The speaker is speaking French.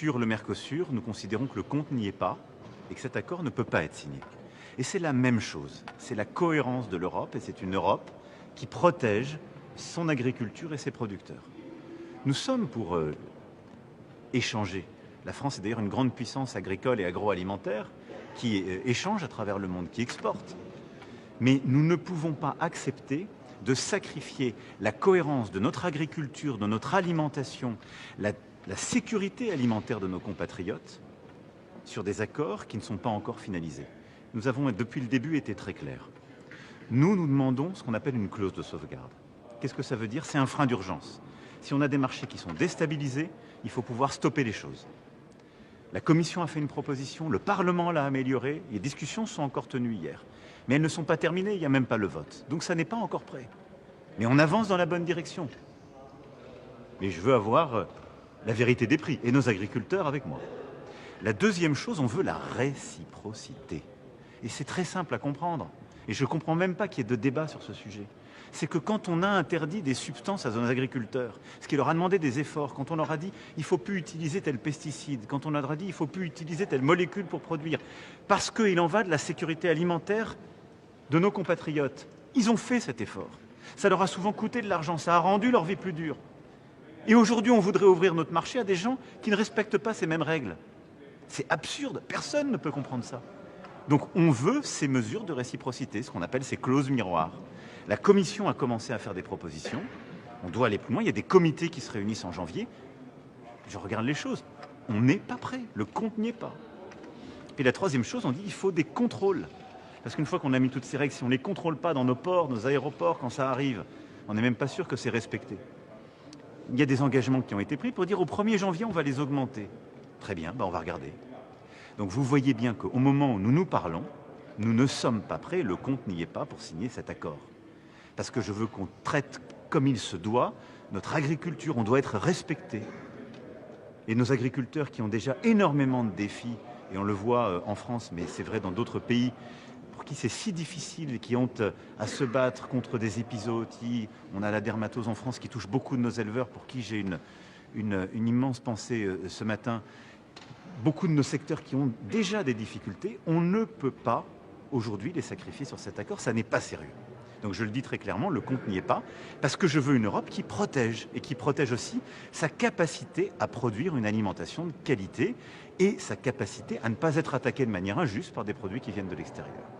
sur le Mercosur, nous considérons que le compte n'y est pas et que cet accord ne peut pas être signé. Et c'est la même chose, c'est la cohérence de l'Europe et c'est une Europe qui protège son agriculture et ses producteurs. Nous sommes pour échanger. La France est d'ailleurs une grande puissance agricole et agroalimentaire qui échange à travers le monde, qui exporte. Mais nous ne pouvons pas accepter de sacrifier la cohérence de notre agriculture, de notre alimentation, la sécurité alimentaire de nos compatriotes sur des accords qui ne sont pas encore finalisés. Nous avons depuis le début été très clairs. Nous demandons ce qu'on appelle une clause de sauvegarde. Qu'est-ce que ça veut dire? C'est un frein d'urgence. Si on a des marchés qui sont déstabilisés, il faut pouvoir stopper les choses. La Commission a fait une proposition, le Parlement l'a améliorée, les discussions sont encore tenues hier. Mais elles ne sont pas terminées, il n'y a même pas le vote. Donc ça n'est pas encore prêt. Mais on avance dans la bonne direction. Mais je veux avoir la vérité des prix, et nos agriculteurs avec moi. La deuxième chose, on veut la réciprocité. Et c'est très simple à comprendre. Et je ne comprends même pas qu'il y ait de débat sur ce sujet. C'est que quand on a interdit des substances à nos agriculteurs, ce qui leur a demandé des efforts, quand on leur a dit il ne faut plus utiliser tel pesticide, quand on leur a dit il ne faut plus utiliser telle molécule pour produire, parce qu'il en va de la sécurité alimentaire de nos compatriotes, ils ont fait cet effort. Ça leur a souvent coûté de l'argent, ça a rendu leur vie plus dure. Et aujourd'hui, on voudrait ouvrir notre marché à des gens qui ne respectent pas ces mêmes règles. C'est absurde, personne ne peut comprendre ça. Donc on veut ces mesures de réciprocité, ce qu'on appelle ces clauses miroirs. La Commission a commencé à faire des propositions, on doit aller plus loin, il y a des comités qui se réunissent en janvier. Je regarde les choses, on n'est pas prêt, le compte n'y est pas. Et la troisième chose, on dit il faut des contrôles. Parce qu'une fois qu'on a mis toutes ces règles, si on ne les contrôle pas dans nos ports, nos aéroports, quand ça arrive, on n'est même pas sûr que c'est respecté. Il y a des engagements qui ont été pris pour dire au 1er janvier, on va les augmenter. Très bien, on va regarder. Donc vous voyez bien qu'au moment où nous nous parlons, nous ne sommes pas prêts, le compte n'y est pas pour signer cet accord. Parce que je veux qu'on traite comme il se doit notre agriculture, on doit être respecté. Et nos agriculteurs qui ont déjà énormément de défis, et on le voit en France, mais c'est vrai dans d'autres pays, pour qui c'est si difficile et qui ont à se battre contre des épizooties. On a la dermatose en France qui touche beaucoup de nos éleveurs, pour qui j'ai une immense pensée ce matin. Beaucoup de nos secteurs qui ont déjà des difficultés, on ne peut pas aujourd'hui les sacrifier sur cet accord, ça n'est pas sérieux. Donc je le dis très clairement, le compte n'y est pas, parce que je veux une Europe qui protège, et qui protège aussi sa capacité à produire une alimentation de qualité, et sa capacité à ne pas être attaquée de manière injuste par des produits qui viennent de l'extérieur.